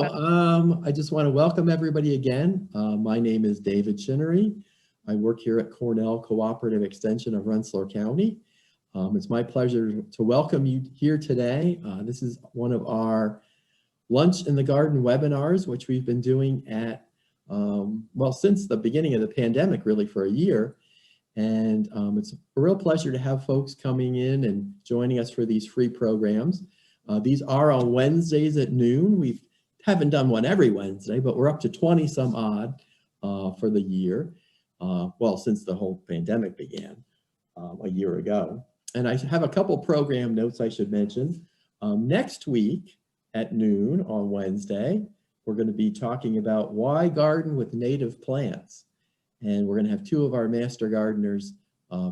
I just want to welcome everybody again. My name is David Chinnery. I work here at Cornell Cooperative Extension of Rensselaer County. It's my pleasure to welcome you here today. This is one of our Lunch in the Garden webinars, which we've been doing at, well, since the beginning of the pandemic, really for a year. And it's a real pleasure to have folks coming in and joining us for these free programs. These are on Wednesdays at noon. We haven't done one every Wednesday, but we're up to 20 some odd for the year. Well, since the whole pandemic began a year ago. And I have a couple program notes I should mention. Next week at noon on Wednesday, we're going to be talking about why garden with native plants. And we're going to have two of our master gardeners,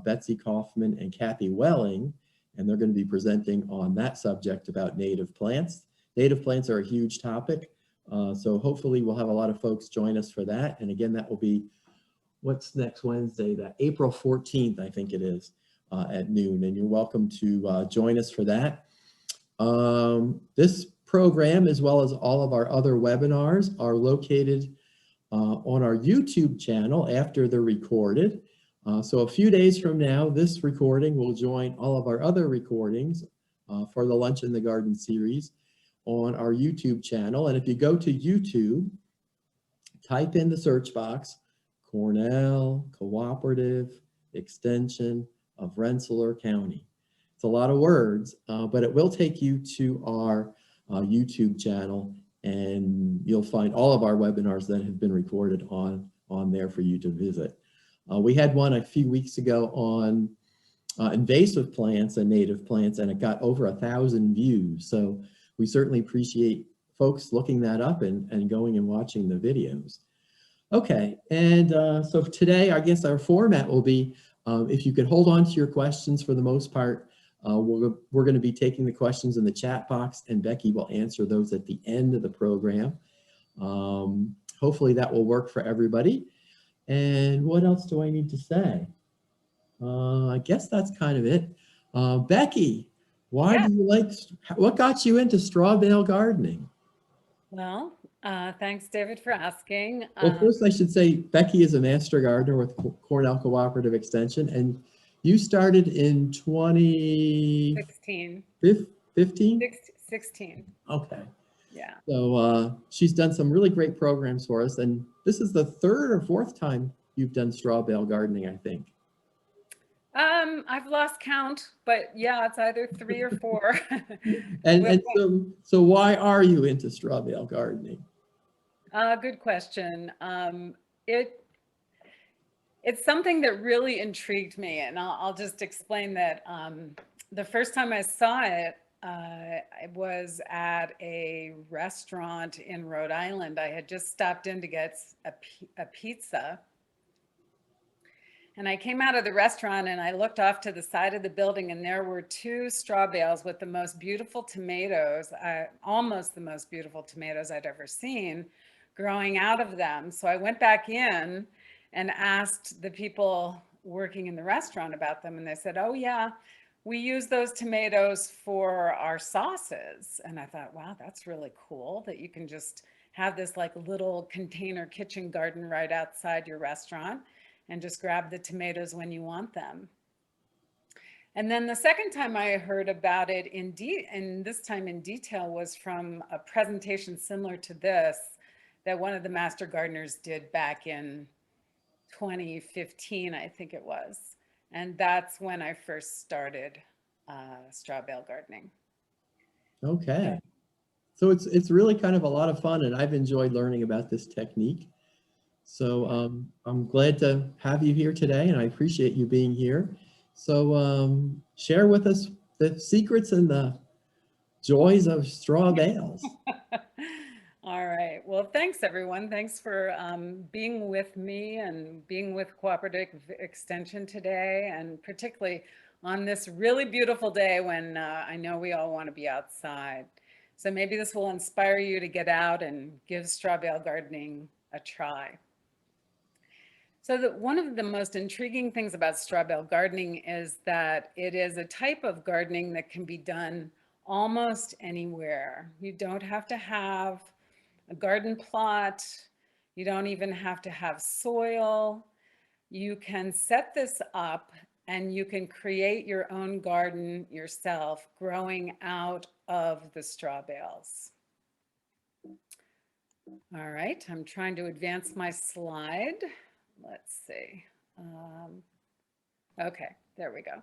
Betsy Kaufman and Kathy Welling, and they're going to be presenting on that subject about native plants. Native plants are a huge topic, so hopefully we'll have a lot of folks join us for that. And again, that will be, what's next Wednesday? That April 14th, I think it is, at noon, and you're welcome to join us for that. This program, as well as all of our other webinars, are located on our YouTube channel after they're recorded. So a few days from now, this recording will join all of our other recordings for the Lunch in the Garden series on our YouTube channel. And if you go to YouTube, type in the search box, Cornell Cooperative Extension of Rensselaer County. It's a lot of words, but it will take you to our YouTube channel, and you'll find all of our webinars that have been recorded on there for you to visit. We had one a few weeks ago on invasive plants and native plants, and it got over 1,000 views. So we certainly appreciate folks looking that up and going and watching the videos. Okay, and so today, I guess our format will be, if you could hold on to your questions for the most part, we're going to be taking the questions in the chat box, and Becky will answer those at the end of the program. Hopefully that will work for everybody. And what else do I need to say? I guess that's kind of it. Becky, why do you like, what got you into straw bale gardening? Well, thanks, David, for asking. Well, first I should say Becky is a master gardener with Cornell Cooperative Extension, and you started in 2016. 15? 16. Okay. Yeah. So she's done some really great programs for us, and this is the third or fourth time you've done straw bale gardening, I think. I've lost count, but yeah, it's either 3 or 4. and so why are you into straw bale gardening? Good question. It's something that really intrigued me, and I'll just explain that. The first time I saw it, I was at a restaurant in Rhode Island. I had just stopped in to get a pizza. And I came out of the restaurant and I looked off to the side of the building, and there were 2 straw bales with the most beautiful tomatoes, almost the most beautiful tomatoes I'd ever seen, growing out of them. So I went back in and asked the people working in the restaurant about them, and they said, oh yeah, we use those tomatoes for our sauces. And I thought, wow, that's really cool that you can just have this like little container kitchen garden right outside your restaurant and just grab the tomatoes when you want them. And then the second time I heard about it and this time in detail, was from a presentation similar to this that one of the master gardeners did back in 2015, I think it was. And that's when I first started straw bale gardening. Okay. So it's really kind of a lot of fun, and I've enjoyed learning about this technique. So I'm glad to have you here today, and I appreciate you being here. So share with us the secrets and the joys of straw bales. All right. Well, thanks, everyone. Thanks for being with me and being with Cooperative Extension today, and particularly on this really beautiful day when I know we all want to be outside. So maybe this will inspire you to get out and give straw bale gardening a try. So one of the most intriguing things about straw bale gardening is that it is a type of gardening that can be done almost anywhere. You don't have to have a garden plot. You don't even have to have soil. You can set this up and you can create your own garden yourself, growing out of the straw bales. All right, I'm trying to advance my slide. Let's see. Okay, there we go.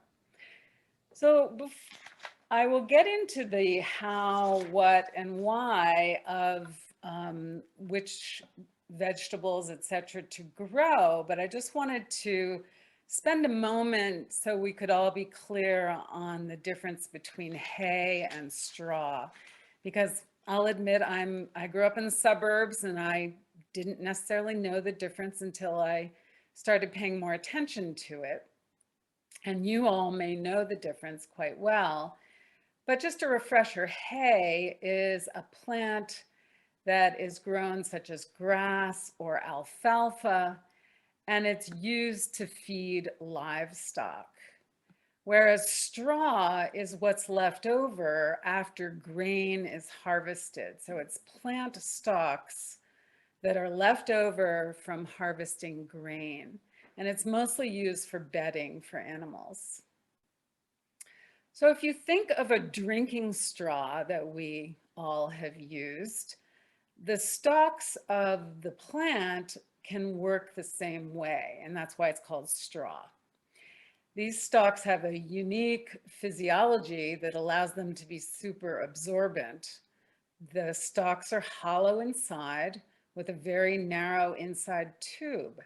So I will get into the how, what, and why of which vegetables, etc., to grow, but I just wanted to spend a moment so we could all be clear on the difference between hay and straw, because I'll admit I grew up in the suburbs and I didn't necessarily know the difference until I started paying more attention to it. And you all may know the difference quite well. But just a refresher, hay is a plant that is grown such as grass or alfalfa, and it's used to feed livestock. Whereas straw is what's left over after grain is harvested. So it's plant stalks that are left over from harvesting grain. And it's mostly used for bedding for animals. So if you think of a drinking straw that we all have used, the stalks of the plant can work the same way, and that's why it's called straw. These stalks have a unique physiology that allows them to be super absorbent. The stalks are hollow inside with a very narrow inside tube.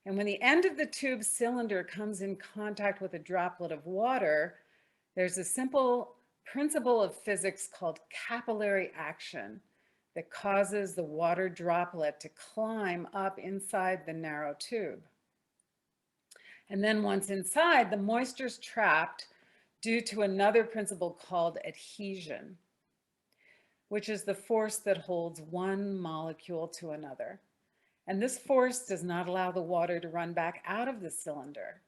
And when the end of the tube cylinder comes in contact with a droplet of water, there's a simple principle of physics called capillary action that causes the water droplet to climb up inside the narrow tube. And then once inside, the moisture is trapped due to another principle called adhesion, which is the force that holds one molecule to another. And this force does not allow the water to run back out of the cylinder.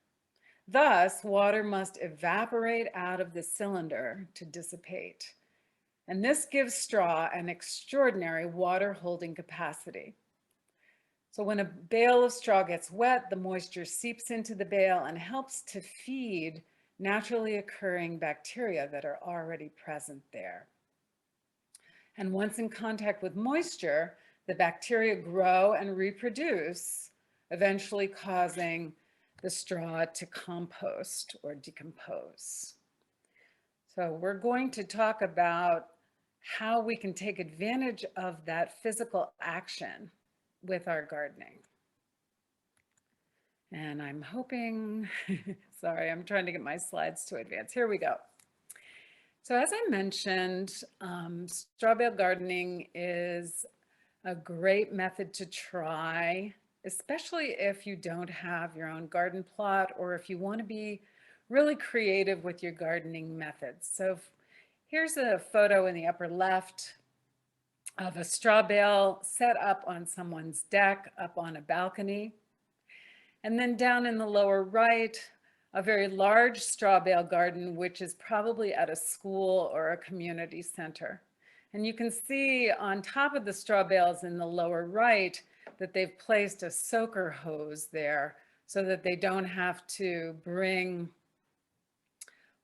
Thus, water must evaporate out of the cylinder to dissipate. And this gives straw an extraordinary water holding capacity. So when a bale of straw gets wet, the moisture seeps into the bale and helps to feed naturally occurring bacteria that are already present there. And once in contact with moisture, the bacteria grow and reproduce, eventually causing the straw to compost or decompose. So we're going to talk about how we can take advantage of that physical action with our gardening. And I'm hoping, sorry, I'm trying to get my slides to advance. Here we go. So as I mentioned, straw bale gardening is a great method to try, especially if you don't have your own garden plot or if you want to be really creative with your gardening methods. So here's a photo in the upper left of a straw bale set up on someone's deck, up on a balcony. And then down in the lower right, a very large straw bale garden, which is probably at a school or a community center. And you can see on top of the straw bales in the lower right that they've placed a soaker hose there so that they don't have to bring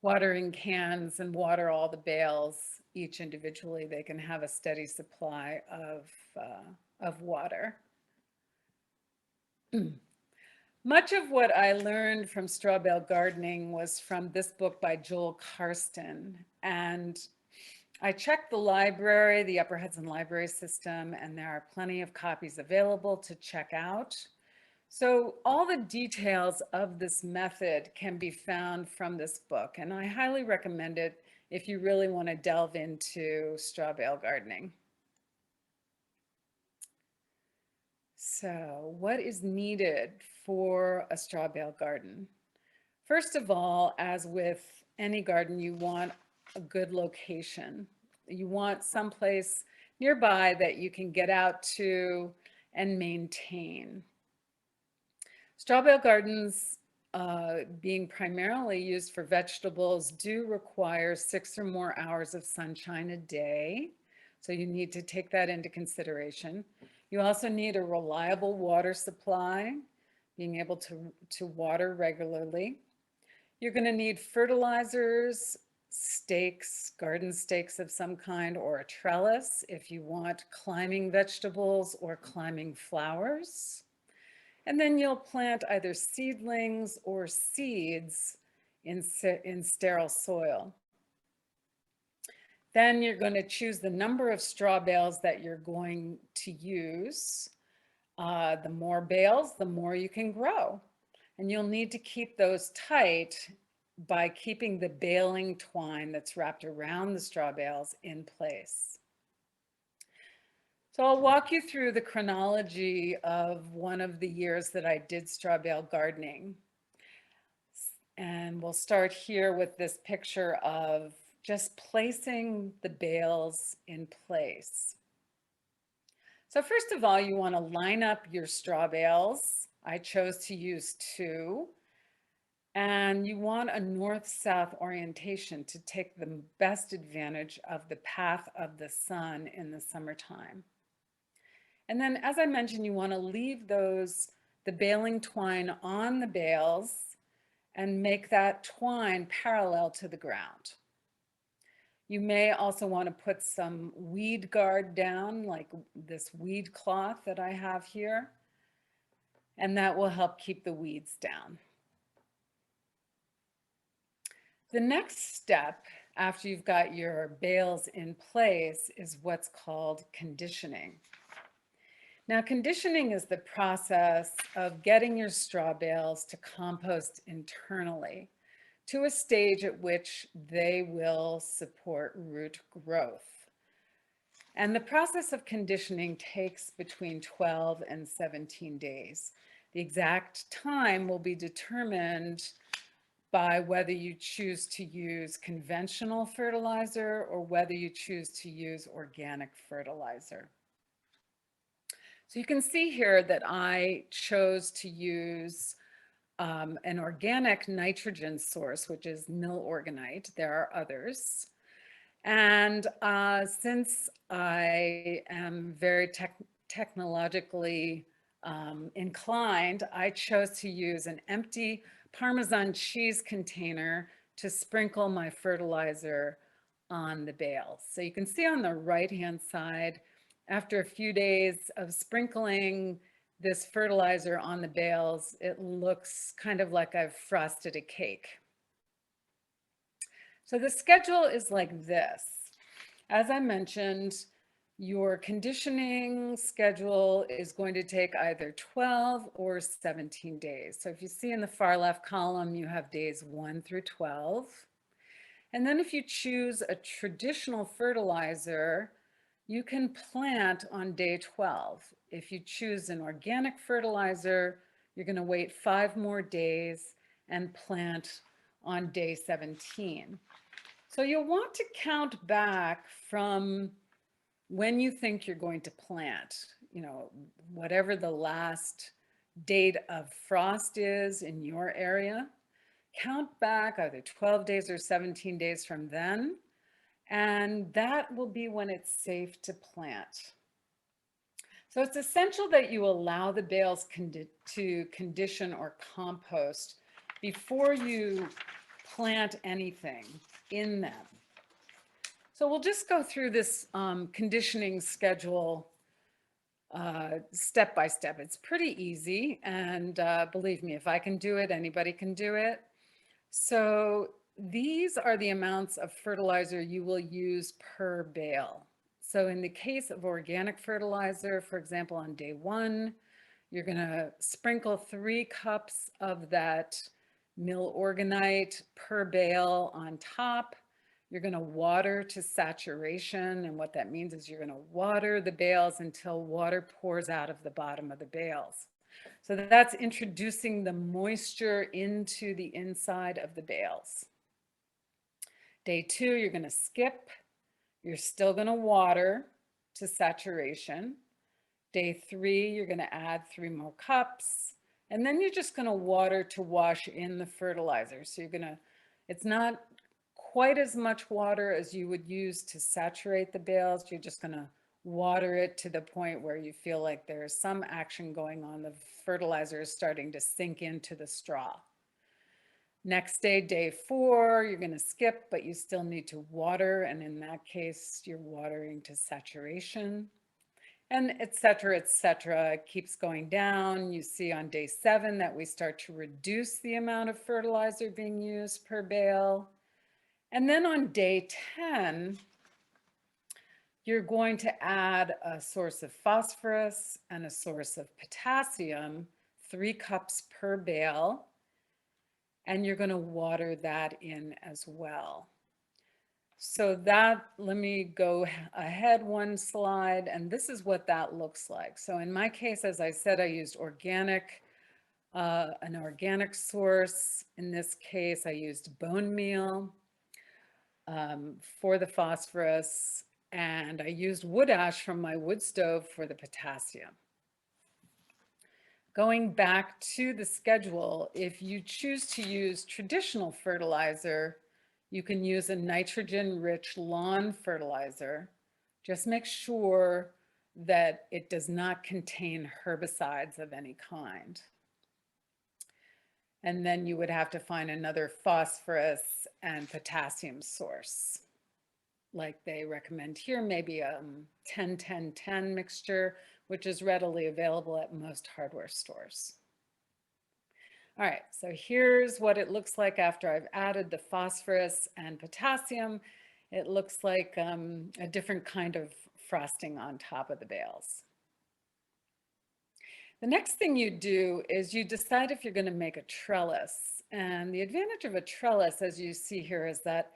watering cans and water all the bales each individually. They can have a steady supply of water. Much of what I learned from straw bale gardening was from this book by Joel Karsten. And I checked the library, the Upper Hudson Library System, and there are plenty of copies available to check out. So all the details of this method can be found from this book, and I highly recommend it if you really want to delve into straw bale gardening. So what is needed for a straw bale garden? First of all, as with any garden, you want a good location. You want someplace nearby that you can get out to and maintain. Straw bale gardens, being primarily used for vegetables, do require 6 or more hours of sunshine a day, So you need to take that into consideration. You also need a reliable water supply, being able to water regularly. You're going to need fertilizers, stakes, garden stakes of some kind, or a trellis if you want climbing vegetables or climbing flowers. And then you'll plant either seedlings or seeds in sterile soil. Then you're going to choose the number of straw bales that you're going to use. The more bales, the more you can grow. And you'll need to keep those tight by keeping the baling twine that's wrapped around the straw bales in place. So I'll walk you through the chronology of one of the years that I did straw bale gardening. And we'll start here with this picture of just placing the bales in place. So first of all, you want to line up your straw bales. I chose to use 2. And you want a north-south orientation to take the best advantage of the path of the sun in the summertime. And then, as I mentioned, you want to leave the baling twine on the bales and make that twine parallel to the ground. You may also want to put some weed guard down, like this weed cloth that I have here, and that will help keep the weeds down. The next step after you've got your bales in place is what's called conditioning. Now, conditioning is the process of getting your straw bales to compost internally to a stage at which they will support root growth. And the process of conditioning takes between 12 and 17 days. The exact time will be determined by whether you choose to use conventional fertilizer or whether you choose to use organic fertilizer. So you can see here that I chose to use an organic nitrogen source, which is mill-organite. There are others. And since I am very technologically inclined, I chose to use an empty Parmesan cheese container to sprinkle my fertilizer on the bales. So you can see on the right-hand side, after a few days of sprinkling this fertilizer on the bales, it looks kind of like I've frosted a cake. So the schedule is like this. As I mentioned, your conditioning schedule is going to take either 12 or 17 days. So if you see in the far left column, you have days 1 through 12. And then if you choose a traditional fertilizer, you can plant on day 12. If you choose an organic fertilizer, you're going to wait 5 more days and plant on day 17. So you'll want to count back from when you think you're going to plant, whatever the last date of frost is in your area, count back either 12 days or 17 days from then, and that will be when it's safe to plant. So it's essential that you allow the bales to condition or compost before you plant anything in them. So we'll just go through this conditioning schedule step by step. It's pretty easy, and believe me, if I can do it, anybody can do it. So these are the amounts of fertilizer you will use per bale. So in the case of organic fertilizer, for example, on day 1, you're going to sprinkle 3 cups of that mill-organite per bale on top. You're going to water to saturation, and what that means is you're going to water the bales until water pours out of the bottom of the bales. So that's introducing the moisture into the inside of the bales. Day 2, you're going to skip. You're still going to water to saturation. Day 3, you're going to add 3 more cups. And then you're just going to water to wash in the fertilizer. So it's not quite as much water as you would use to saturate the bales. You're just going to water it to the point where you feel like there's some action going on. The fertilizer is starting to sink into the straw. Next day, day 4, you're going to skip, but you still need to water. And in that case, you're watering to saturation. And et cetera, it keeps going down. You see on day 7 that we start to reduce the amount of fertilizer being used per bale. And then on day 10, you're going to add a source of phosphorus and a source of potassium, 3 cups per bale. And you're going to water that in as well. So that, let me go ahead one slide, and this is what that looks like. So in my case, as I said, I used an organic source. In this case, I used bone meal for the phosphorus, and I used wood ash from my wood stove for the potassium. Going back to the schedule, if you choose to use traditional fertilizer, you can use a nitrogen-rich lawn fertilizer. Just make sure that it does not contain herbicides of any kind. And then you would have to find another phosphorus and potassium source, like they recommend here, maybe a 10-10-10 mixture, which is readily available at most hardware stores. All right, so here's what it looks like after I've added the phosphorus and potassium. It looks like a different kind of frosting on top of the bales. The next thing you do is you decide if you're going to make a trellis. And the advantage of a trellis, as you see here, is that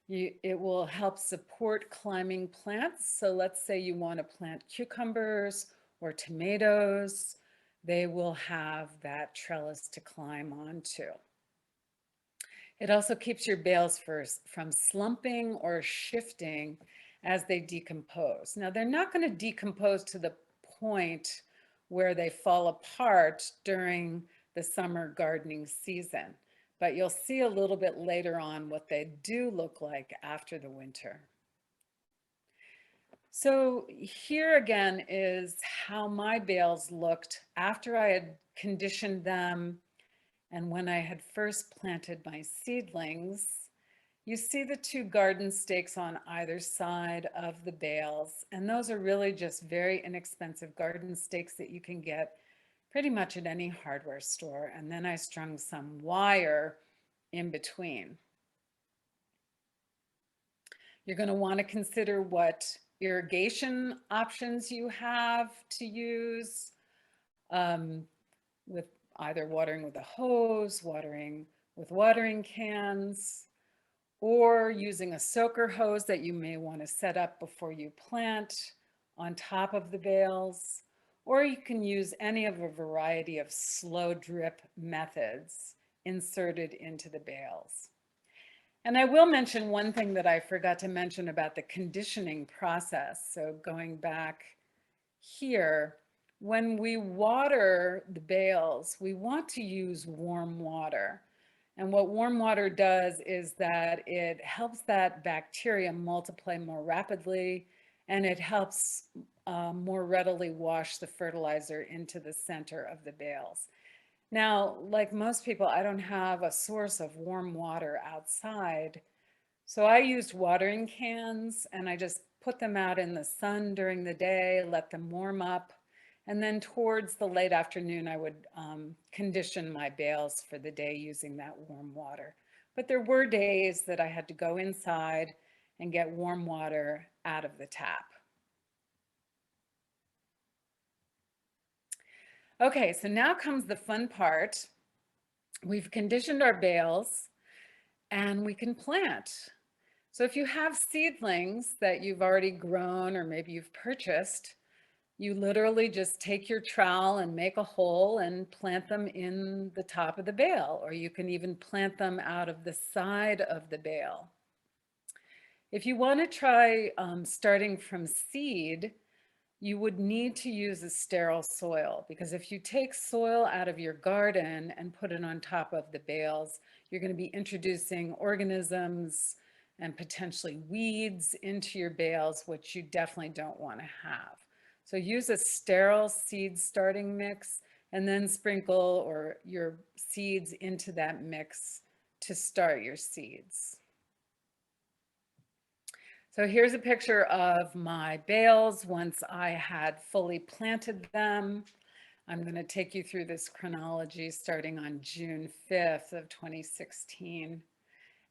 it will help support climbing plants. So let's say you want to plant cucumbers or tomatoes. They will have that trellis to climb onto. It also keeps your bales from slumping or shifting as they decompose. Now, they're not going to decompose to the point where they fall apart during the summer gardening season, but you'll see a little bit later on what they do look like after the winter. So here again is how my bales looked after I had conditioned them and when I had first planted my seedlings. You see the 2 garden stakes on either side of the bales, and those are really just very inexpensive garden stakes that you can get pretty much at any hardware store. And then I strung some wire in between. You're going to want to consider what irrigation options you have to use, with either watering with a hose, watering with watering cans, or using a soaker hose that you may want to set up before you plant on top of the bales, or you can use any of a variety of slow drip methods inserted into the bales. And I will mention one thing that I forgot to mention about the conditioning process. So going back here, when we water the bales, we want to use warm water. And what warm water does is that it helps that bacteria multiply more rapidly, and it helps more readily wash the fertilizer into the center of the bales. Now, like most people, I don't have a source of warm water outside. So I used watering cans, and I just put them out in the sun during the day, let them warm up. And then towards the late afternoon, I would condition my bales for the day using that warm water. But there were days that I had to go inside and get warm water out of the tap. Okay, so now comes the fun part. We've conditioned our bales and we can plant. So if you have seedlings that you've already grown or maybe you've purchased, you literally just take your trowel and make a hole and plant them in the top of the bale, or you can even plant them out of the side of the bale. If you want to try starting from seed, you would need to use a sterile soil, because if you take soil out of your garden and put it on top of the bales, you're going to be introducing organisms and potentially weeds into your bales, which you definitely don't want to have. So use a sterile seed starting mix and then sprinkle or your seeds into that mix to start your seeds. So here's a picture of my bales once I had fully planted them. I'm going to take you through this chronology starting on June 5th of 2016.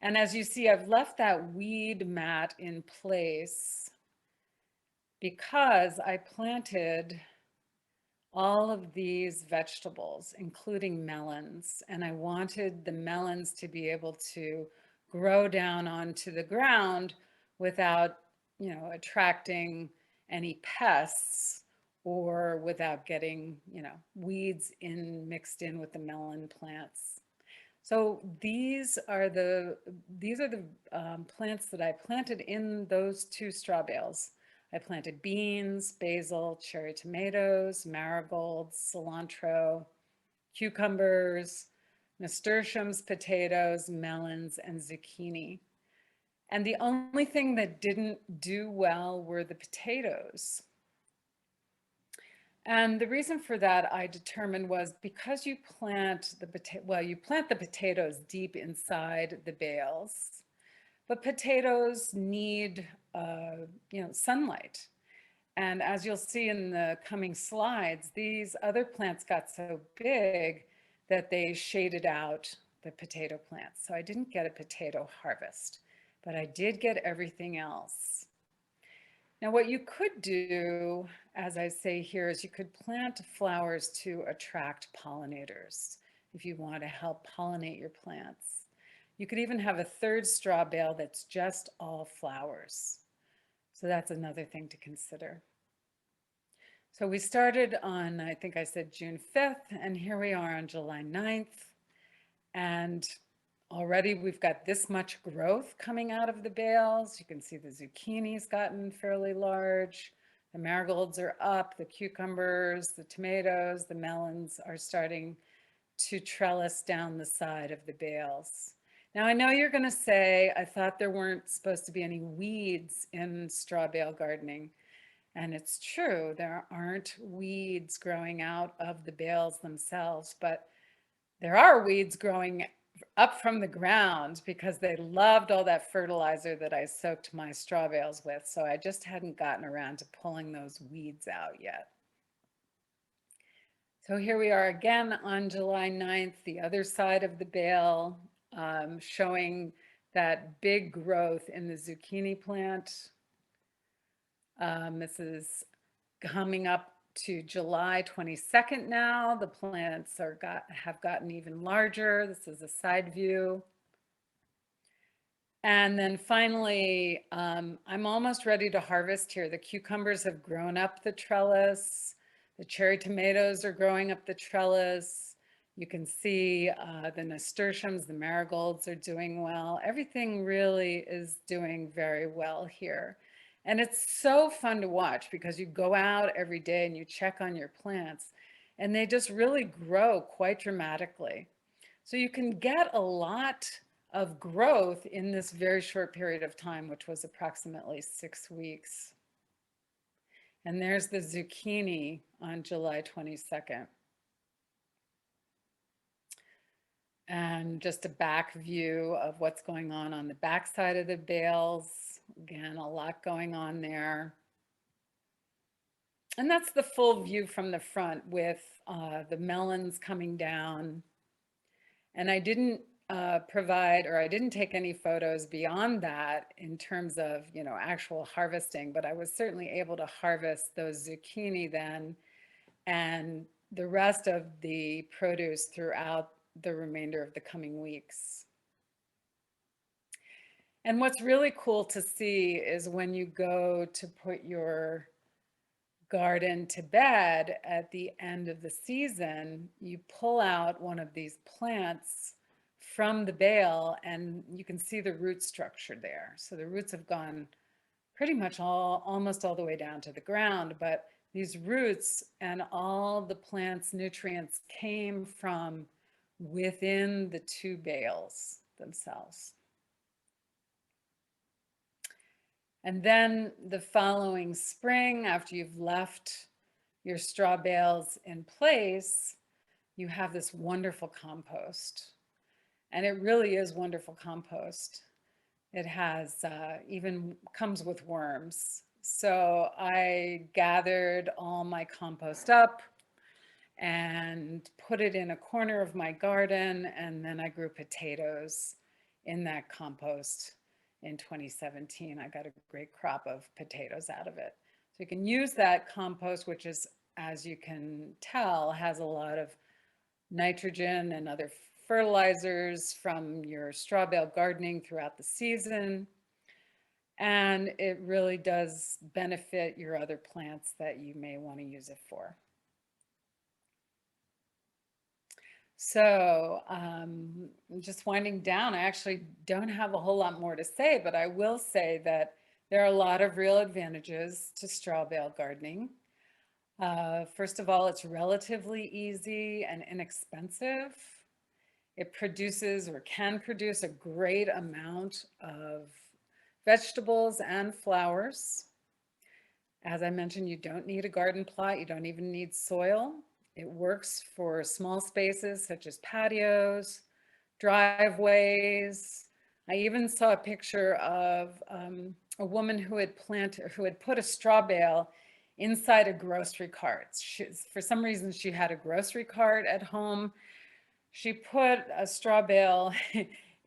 And as you see, I've left that weed mat in place because I planted all of these vegetables, including melons, and I wanted the melons to be able to grow down onto the ground without, attracting any pests or without getting, weeds mixed in with the melon plants. So these are the plants that I planted in those 2 straw bales. I planted beans, basil, cherry tomatoes, marigolds, cilantro, cucumbers, nasturtiums, potatoes, melons, and zucchini. And the only thing that didn't do well were the potatoes. And the reason for that I determined was because you plant the potatoes deep inside the bales, but potatoes need sunlight. And as you'll see in the coming slides, these other plants got so big that they shaded out the potato plants. So I didn't get a potato harvest, but I did get everything else. Now, what you could do, as I say here, is you could plant flowers to attract pollinators if you want to help pollinate your plants. You could even have a 3rd straw bale that's just all flowers. So that's another thing to consider. So we started on, I think I said June 5th, and here we are on July 9th. And already we've got this much growth coming out of the bales. You can see the zucchini's gotten fairly large. The marigolds are up, the cucumbers, the tomatoes, the melons are starting to trellis down the side of the bales. Now I know you're going to say, I thought there weren't supposed to be any weeds in straw bale gardening. And it's true, there aren't weeds growing out of the bales themselves, but there are weeds growing up from the ground because they loved all that fertilizer that I soaked my straw bales with. So I just hadn't gotten around to pulling those weeds out yet. So here we are again on July 9th, the other side of the bale, showing that big growth in the zucchini plant. This is coming up to July 22nd now. The plants have gotten even larger. This is a side view. And then finally, I'm almost ready to harvest here. The cucumbers have grown up the trellis. The cherry tomatoes are growing up the trellis. You can see the nasturtiums, the marigolds are doing well. Everything really is doing very well here. And it's so fun to watch because you go out every day and you check on your plants and they just really grow quite dramatically. So you can get a lot of growth in this very short period of time, which was approximately 6 weeks. And there's the zucchini on July 22nd. And just a back view of what's going on the back side of the bales. Again, a lot going on there. And that's the full view from the front with the melons coming down. And I didn't I didn't take any photos beyond that in terms of, actual harvesting, but I was certainly able to harvest those zucchini then and the rest of the produce throughout the remainder of the coming weeks. And what's really cool to see is when you go to put your garden to bed at the end of the season, you pull out one of these plants from the bale and you can see the root structure there. So the roots have gone pretty much almost all the way down to the ground, but these roots and all the plant's nutrients came from within the 2 bales themselves. And then the following spring, after you've left your straw bales in place, you have this wonderful compost. And it really is wonderful compost. It has even comes with worms. So I gathered all my compost up and put it in a corner of my garden, and then I grew potatoes in that compost in 2017. I got a great crop of potatoes out of it. So you can use that compost, which is, as you can tell, has a lot of nitrogen and other fertilizers from your straw bale gardening throughout the season. And it really does benefit your other plants that you may want to use it for. So just winding down, I actually don't have a whole lot more to say, but I will say that there are a lot of real advantages to straw bale gardening. First of all, it's relatively easy and inexpensive. It produces or can produce a great amount of vegetables and flowers. As I mentioned, you don't need a garden plot. You don't even need soil. It works for small spaces such as patios, driveways. I even saw a picture of a woman who had put a straw bale inside a grocery cart. For some reason, she had a grocery cart at home. She put a straw bale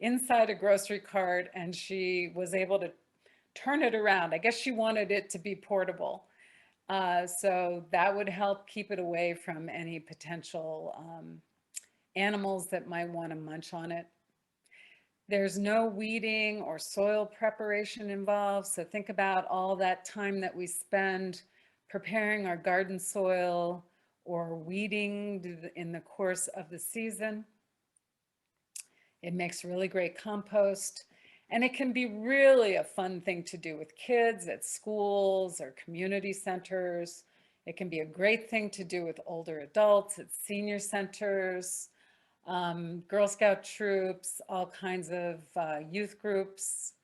inside a grocery cart and she was able to turn it around. I guess she wanted it to be portable. So that would help keep it away from any potential animals that might want to munch on it. There's no weeding or soil preparation involved. So think about all that time that we spend preparing our garden soil or weeding in the course of the season. It makes really great compost. And it can be really a fun thing to do with kids at schools or community centers. It can be a great thing to do with older adults at senior centers, Girl Scout troops, all kinds of youth groups.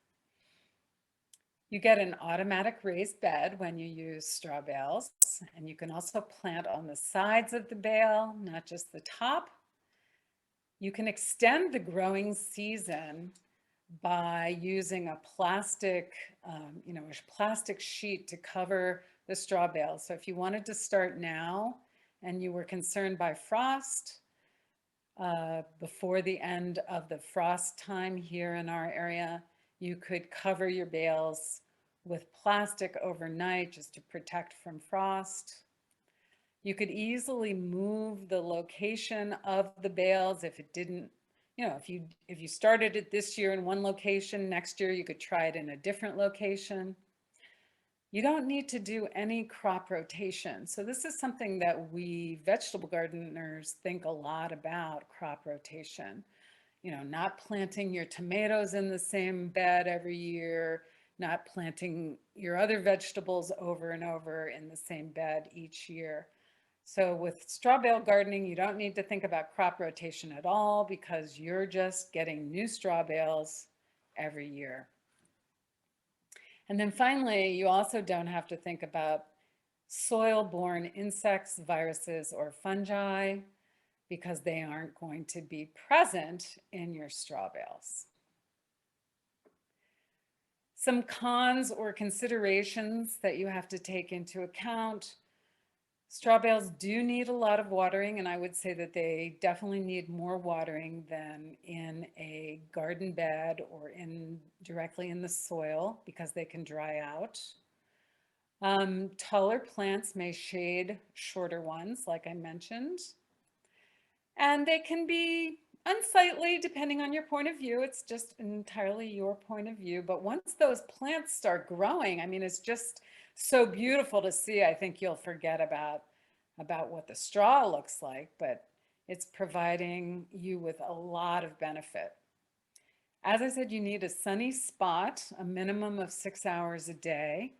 You get an automatic raised bed when you use straw bales, and you can also plant on the sides of the bale, not just the top. You can extend the growing season by using a plastic, a plastic sheet to cover the straw bale. So if you wanted to start now and you were concerned by frost before the end of the frost time here in our area, you could cover your bales with plastic overnight just to protect from frost. You could easily move the location of the bales if it didn't, if you started it this year in one location, next year you could try it in a different location. You don't need to do any crop rotation. So this is something that we vegetable gardeners think a lot about, crop rotation. Not planting your tomatoes in the same bed every year, not planting your other vegetables over and over in the same bed each year. So with straw bale gardening, you don't need to think about crop rotation at all because you're just getting new straw bales every year. And then finally, you also don't have to think about soil-borne insects, viruses, or fungi because they aren't going to be present in your straw bales. Some cons or considerations that you have to take into account. Straw bales do need a lot of watering, and I would say that they definitely need more watering than in a garden bed or directly in the soil because they can dry out. Taller plants may shade shorter ones, like I mentioned. And they can be unsightly depending on your point of view. It's just entirely your point of view. But once those plants start growing, I mean, it's just so beautiful to see. I think you'll forget about what the straw looks like, but it's providing you with a lot of benefit. As I said, you need a sunny spot, a minimum of 6 hours a day.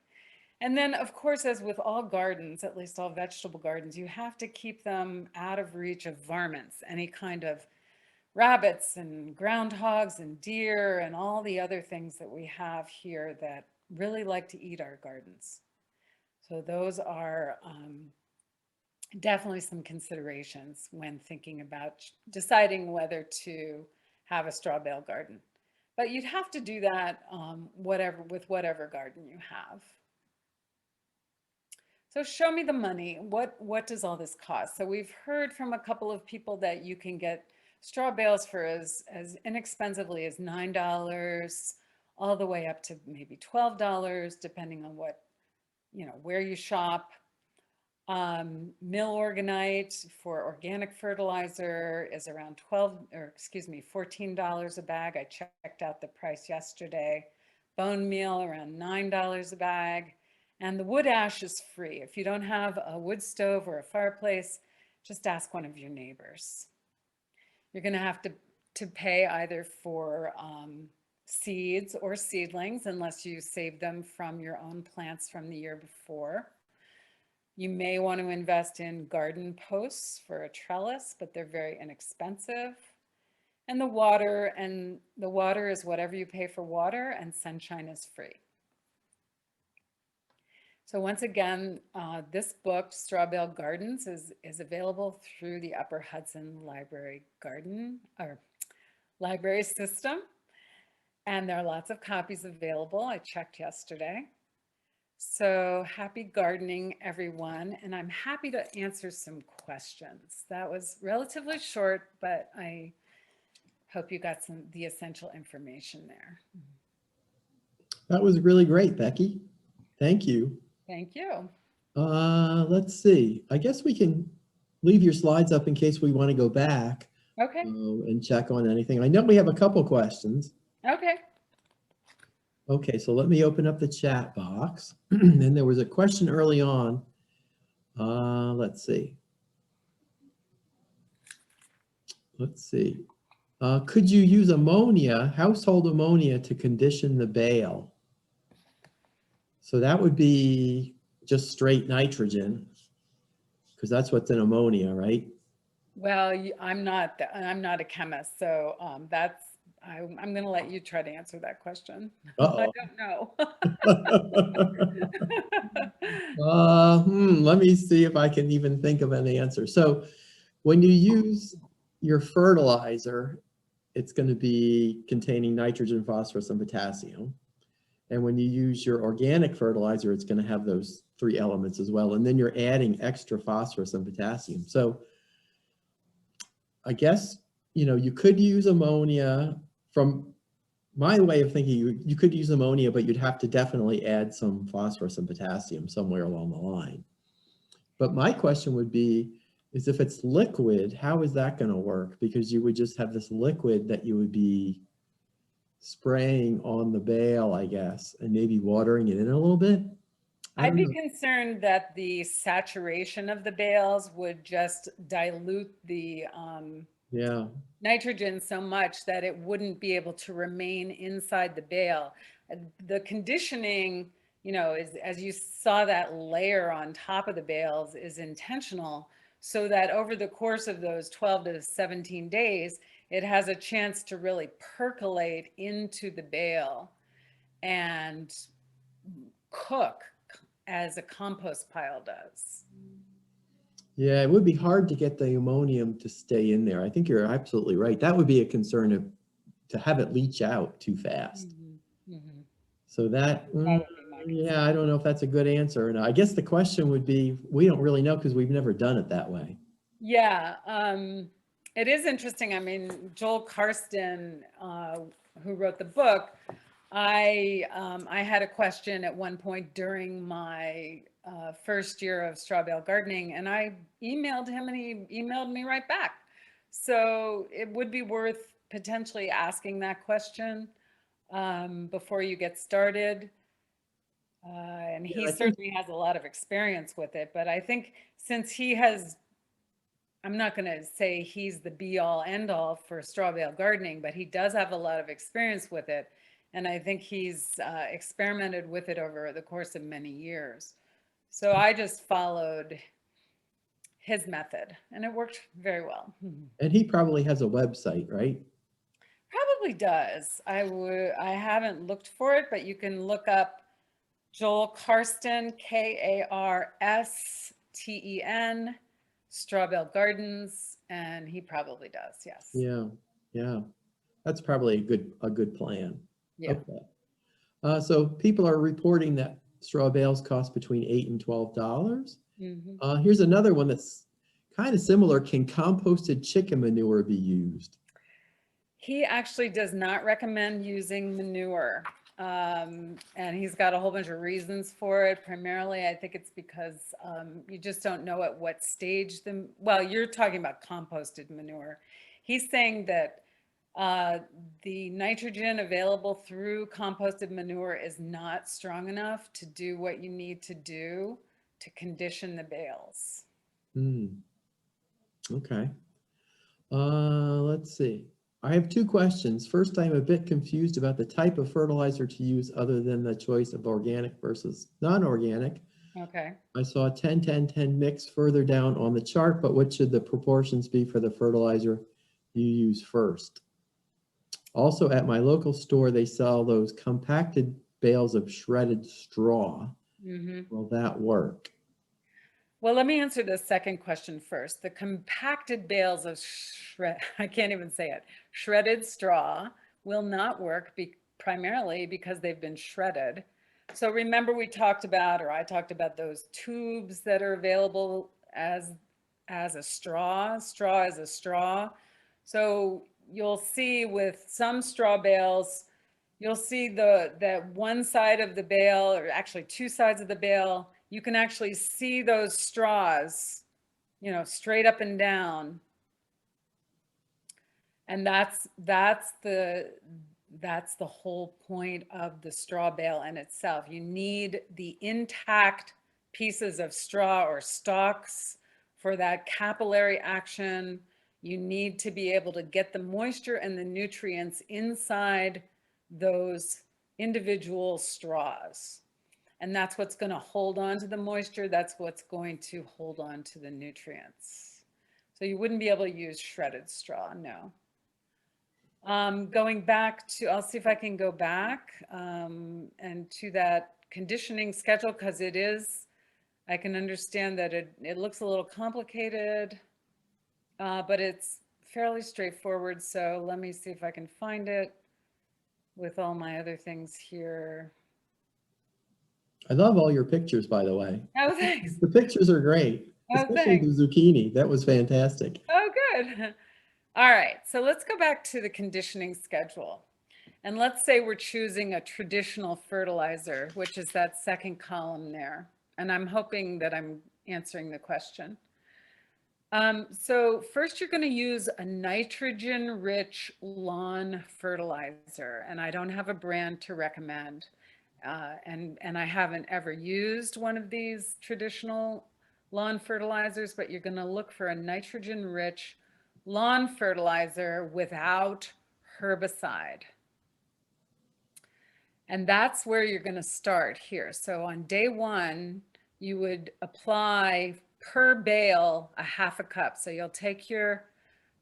And then, of course, as with all gardens, at least all vegetable gardens, you have to keep them out of reach of varmints, any kind of rabbits and groundhogs and deer and all the other things that we have here that really like to eat our gardens. So those are definitely some considerations when thinking about deciding whether to have a straw bale garden. But you'd have to do that with whatever garden you have. So show me the money. What does all this cost? So we've heard from a couple of people that you can get straw bales for as inexpensively as $9 all the way up to maybe $12, depending on what, where you shop. Organite for organic fertilizer is around $14 a bag. I checked out the price yesterday. Bone meal around $9 a bag. And the wood ash is free. If you don't have a wood stove or a fireplace, just ask one of your neighbors. You're going to have to pay either for seeds or seedlings, unless you save them from your own plants from the year before. You may want to invest in garden posts for a trellis, but they're very inexpensive. And the water is whatever you pay for water, and sunshine is free. So once again, this book, Straw Bale Gardens, is available through the Upper Hudson Library library system. And there are lots of copies available. I checked yesterday. So happy gardening, everyone. And I'm happy to answer some questions. That was relatively short, but I hope you got the essential information there. That was really great, Becky. Thank you. Thank you. Let's see. I guess we can leave your slides up in case we want to go back. Okay. And check on anything. I know we have a couple questions. Okay. Okay, so let me open up the chat box. And there was a question early on. Let's see. Could you use ammonia, household ammonia, to condition the bale? So that would be just straight nitrogen, because that's what's in ammonia, right? Well, I'm not a chemist, so I'm going to let you try to answer that question. Uh-oh. I don't know. Let me see if I can even think of an answer. So when you use your fertilizer, it's going to be containing nitrogen, phosphorus, and potassium. And when you use your organic fertilizer, it's going to have those three elements as well. And then you're adding extra phosphorus and potassium. So I guess, you could use ammonia. From my way of thinking, you could use ammonia, but you'd have to definitely add some phosphorus and potassium somewhere along the line. But my question would be, is if it's liquid, how is that going to work? Because you would just have this liquid that you would be spraying on the bale, I guess, and maybe watering it in a little bit. I'd be concerned that the saturation of the bales would just dilute the nitrogen so much that it wouldn't be able to remain inside the bale. The conditioning, as you saw that layer on top of the bales, is intentional, so that over the course of those 12 to 17 days, it has a chance to really percolate into the bale and cook as a compost pile does. Yeah, it would be hard to get the ammonium to stay in there. I think you're absolutely right. That would be a concern to have it leach out too fast. Mm-hmm. Mm-hmm. So that would be my concern. I don't know if that's a good answer or not. I guess the question would be, we don't really know because we've never done it that way. Yeah, it is interesting. I mean, Joel Karsten, who wrote the book, I had a question at one point during my first year of Straw Bale Gardening, and I emailed him, and he emailed me right back. So it would be worth potentially asking that question before you get started. And he certainly has a lot of experience with it, but I think since he has, I'm not going to say he's the be all end all for straw bale gardening, but he does have a lot of experience with it. And I think he's experimented with it over the course of many years. So I just followed his method, and it worked very well. And he probably has a website, right? Probably does. I haven't looked for it, but you can look up Joel Karsten, Karsten, Straw Bale Gardens, and he probably does, yes. Yeah, yeah. That's probably a good plan. Yeah. Okay. So people are reporting that straw bales cost between $8 and $12. Here's another one that's kind of similar. Can composted chicken manure be used? He actually does not recommend using manure. And he's got a whole bunch of reasons for it. Primarily, I think it's because you just don't know at what stage well, you're talking about composted manure. He's saying that the nitrogen available through composted manure is not strong enough to do what you need to do to condition the bales. Okay. Let's see. I have two questions. First, I'm a bit confused about the type of fertilizer to use other than the choice of organic versus non-organic. Okay. I saw a 10-10-10 mix further down on the chart, but what should the proportions be for the fertilizer you use first? Also, at my local store, they sell those compacted bales of shredded straw. Will that work? Well, let me answer the second question first. The compacted bales of I can't even say it, shredded straw will not work primarily because they've been shredded. So remember we talked about, or I talked about those tubes that are available as a straw. Straw is a straw. So you'll see with some straw bales, you'll see that one side of the bale, or actually two sides of the bale, you can actually see those straws, you know, straight up and down. And that's the whole point of the straw bale in itself. You need the intact pieces of straw or stalks for that capillary action. You need to be able to get the moisture and the nutrients inside those individual straws. And that's what's going to hold on to the moisture. That's what's going to hold on to the nutrients. So you wouldn't be able to use shredded straw, no. Going back to, I'll see if I can go back and to that conditioning schedule, because it is, I can understand that it looks a little complicated, but it's fairly straightforward. So let me see if I can find it with all my other things here. I love all your pictures, by the way. Oh, thanks. The pictures are great, especially the zucchini. That was fantastic. Oh, good. All right, so let's go back to the conditioning schedule. And let's say we're choosing a traditional fertilizer, which is that second column there. And I'm hoping that I'm answering the question. So first you're going to use a nitrogen-rich lawn fertilizer. And I don't have a brand to recommend. And I haven't ever used one of these traditional lawn fertilizers, but you're going to look for a nitrogen-rich lawn fertilizer without herbicide. And that's where you're going to start here. So on day one, you would apply per bale a half a cup. So you'll take your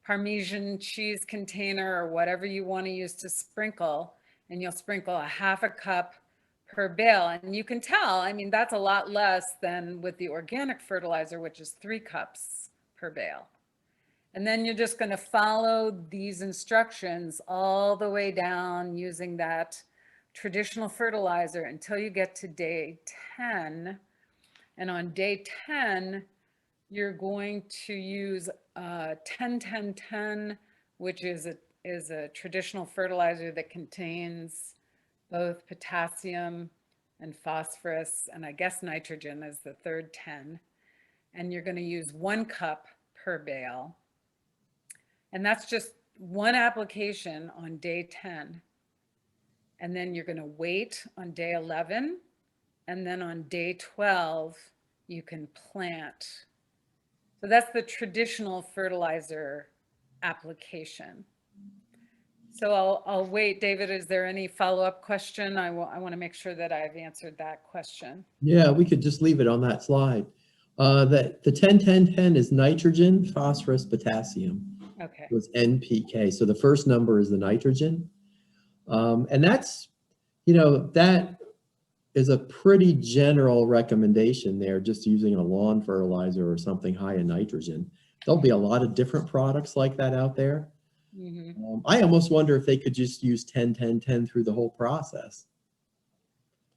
Parmesan cheese container or whatever you want to use to sprinkle, and you'll sprinkle a half a cup per bale. And you can tell, I mean, that's a lot less than with the organic fertilizer, which is 3 cups per bale. And then you're just going to follow these instructions all the way down using that traditional fertilizer until you get to day 10. And on day 10, you're going to use 10-10-10, which is a traditional fertilizer that contains both potassium and phosphorus, and I guess nitrogen is the third 10. And you're going to use 1 cup per bale. And that's just one application on day 10. And then you're going to wait on day 11. And then on day 12, you can plant. So that's the traditional fertilizer application. So I'll wait. David, is there any follow-up question? I want to make sure that I've answered that question. Yeah, we could just leave it on that slide. The 10-10-10 is nitrogen, phosphorus, potassium. Okay. It was NPK. So the first number is the nitrogen. And that's, you know, that is a pretty general recommendation there, just using a lawn fertilizer or something high in nitrogen. There'll be a lot of different products like that out there. I almost wonder if they could just use 10-10-10 through the whole process.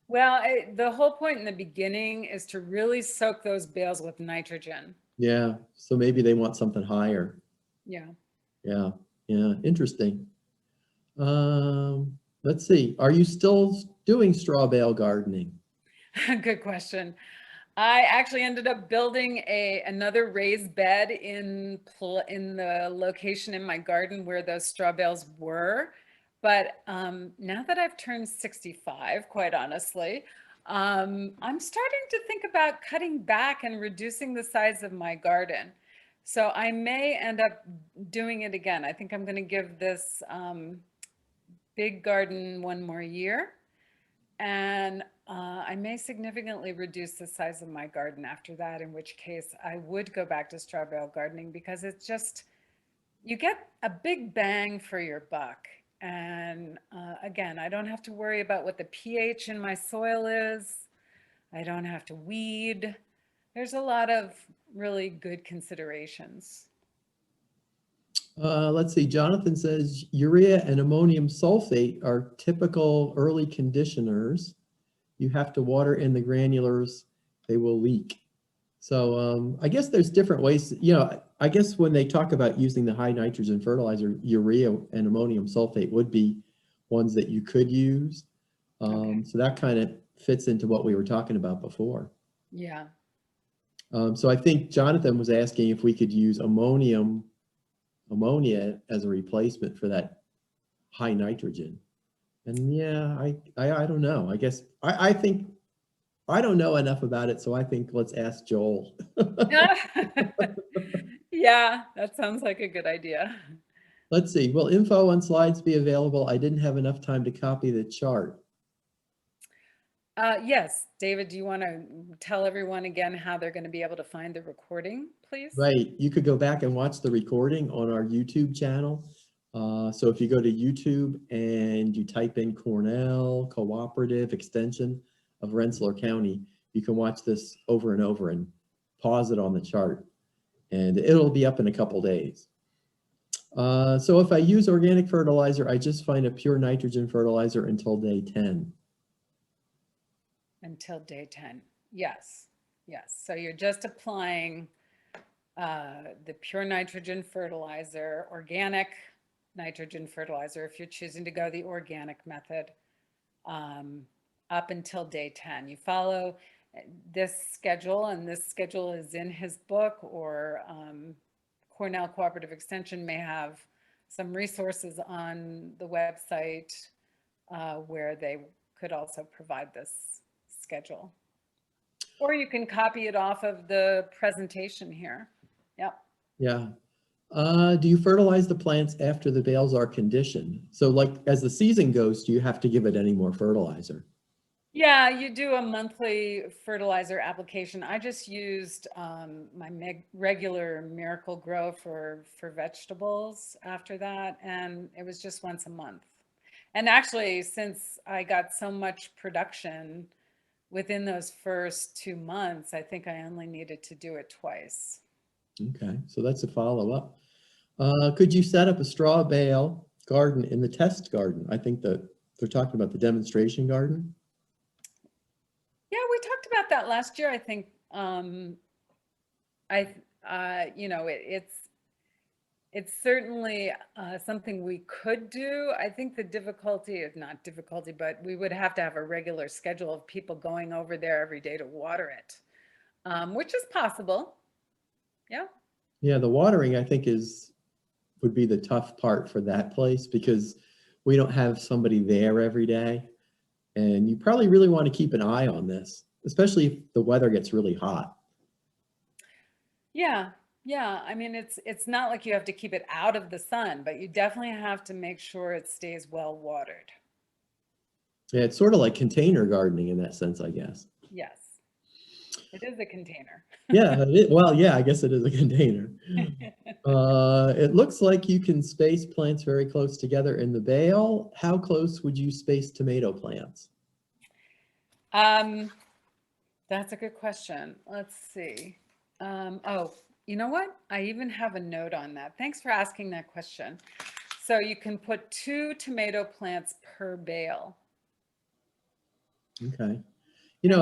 Well, the whole point in the beginning is to really soak those bales with nitrogen. Yeah, so maybe they want something higher. Yeah. Yeah, yeah, interesting. Let's see. Are you still doing straw bale gardening? Good question. I actually ended up building another raised bed in the location in my garden where those straw bales were. But now that I've turned 65, quite honestly, I'm starting to think about cutting back and reducing the size of my garden. So I may end up doing it again. I think I'm going to give this big garden one more year. And I may significantly reduce the size of my garden after that, in which case I would go back to straw bale gardening, because it's just, you get a big bang for your buck. And again, I don't have to worry about what the pH in my soil is. I don't have to weed. There's a lot of really good considerations. Let's see. Jonathan says urea and ammonium sulfate are typical early conditioners. You have to water in the granulars, they will leak. So I guess there's different ways, I guess when they talk about using the high nitrogen fertilizer, urea and ammonium sulfate would be ones that you could use. Okay. So that kind of fits into what we were talking about before. Yeah. So I think Jonathan was asking if we could use ammonia as a replacement for that high nitrogen. And yeah, I don't know. I guess I think I don't know enough about it, so I think let's ask Joel. Yeah, that sounds like a good idea. Let's see. Will info on slides be available? I didn't have enough time to copy the chart. Yes, David, do you want to tell everyone again how they're going to be able to find the recording, please? Right. You could go back and watch the recording on our YouTube channel. So if you go to YouTube and you type in Cornell Cooperative Extension of Rensselaer County, you can watch this over and over and pause it on the chart. And it'll be up in a couple days. So if I use organic fertilizer, I just find a pure nitrogen fertilizer until day 10. Until day 10. Yes. Yes. So you're just applying the pure nitrogen fertilizer, organic nitrogen fertilizer, if you're choosing to go the organic method, up until day 10. You follow this schedule, and this schedule is in his book, or Cornell Cooperative Extension may have some resources on the website where they could also provide this schedule. Or you can copy it off of the presentation here. Yep. Yeah. Do you fertilize the plants after the bales are conditioned? So like as the season goes, do you have to give it any more fertilizer? Yeah, you do a monthly fertilizer application. I just used my regular Miracle Grow for vegetables after that, and it was just once a month. And actually, since I got so much production within those first 2 months, I think I only needed to do it twice. Okay, so that's a follow-up. Could you set up a straw bale garden in the test garden? I think that they're talking about the demonstration garden. Yeah, we talked about that last year. I think it's certainly something we could do. I think the difficulty is not difficulty, but we would have to have a regular schedule of people going over there every day to water it, which is possible. Yeah. Yeah, the watering I think would be the tough part for that place, because we don't have somebody there every day. And you probably really want to keep an eye on this, especially if the weather gets really hot. Yeah. Yeah. I mean, it's not like you have to keep it out of the sun, but you definitely have to make sure it stays well watered. Yeah, it's sort of like container gardening in that sense, I guess. Yes. It is a container. Yeah, well, yeah, I guess it is a container. It looks like you can space plants very close together in the bale. How close would you space tomato plants? That's a good question. Let's see. Oh, you know what? I even have a note on that. Thanks for asking that question. So you can put 2 tomato plants per bale. Okay. And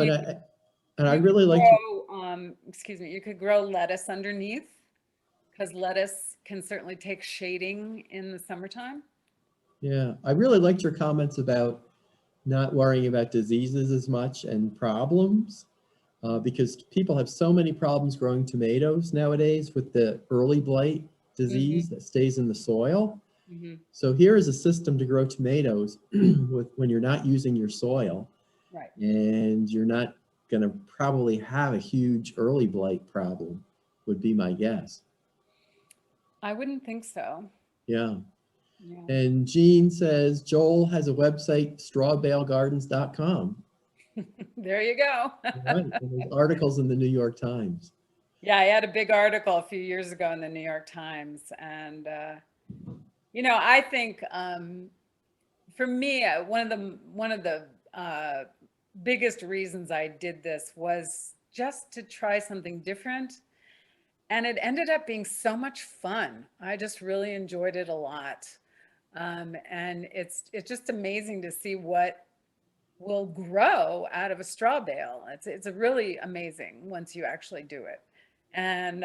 And I you could really like to, grow, excuse me, you could grow lettuce underneath because lettuce can certainly take shading in the summertime. yeah, I really liked your comments about not worrying about diseases as much and problems, because people have so many problems growing tomatoes nowadays with the early blight Hmm. disease that stays in the soil. Hmm. So here is a system to grow tomatoes when you're not using your soil, Right. and you're not going to probably have a huge early blight problem, would be my guess. I wouldn't think so. Yeah. Yeah. And Jean says Joel has a website, strawbalegardens.com. There you go. Right. And there's articles in the New York Times. Yeah, I had a big article a few years ago in the New York Times, and I think for me, one of the biggest reasons I did this was just to try something different, and it ended up being so much fun. I just really enjoyed it a lot, and it's just amazing to see what will grow out of a straw bale. It's a really amazing once you actually do it. And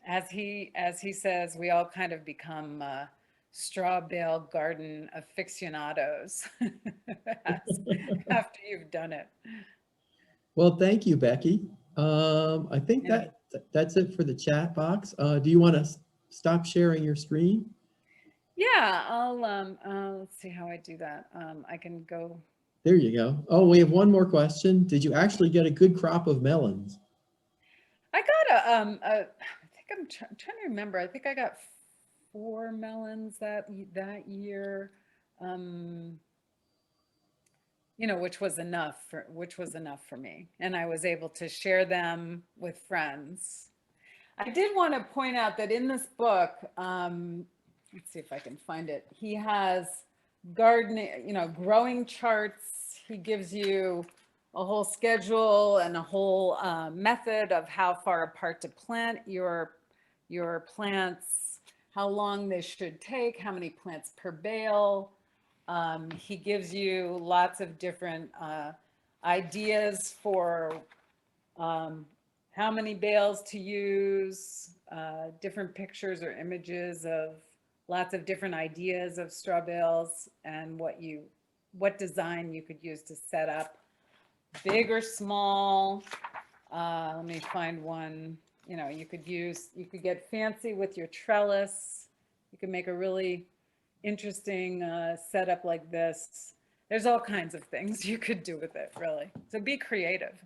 as he says, we all kind of become straw bale garden aficionados after you've done it. Well, thank you, Becky. I think And that's it for the chat box. Do you want to stop sharing your screen? yeah, let's see how I do that. I can go. There you go. Oh, we have one more question. Did you actually get a good crop of melons? I got I think trying to remember. I think I got 4 melons that year. Um, which was enough for me, and I was able to share them with friends. I did want to point out that in this book, let's see if I can find it. He has gardening, growing charts. He gives you a whole schedule and a whole method of how far apart to plant your plants, how long they should take, how many plants per bale. He gives you lots of different ideas for how many bales to use, different pictures or images of lots of different ideas of straw bales and what design you could use to set up, big or small. Let me find one. You could get fancy with your trellis. You could make a really interesting setup like this. There's all kinds of things you could do with it, really. So be creative.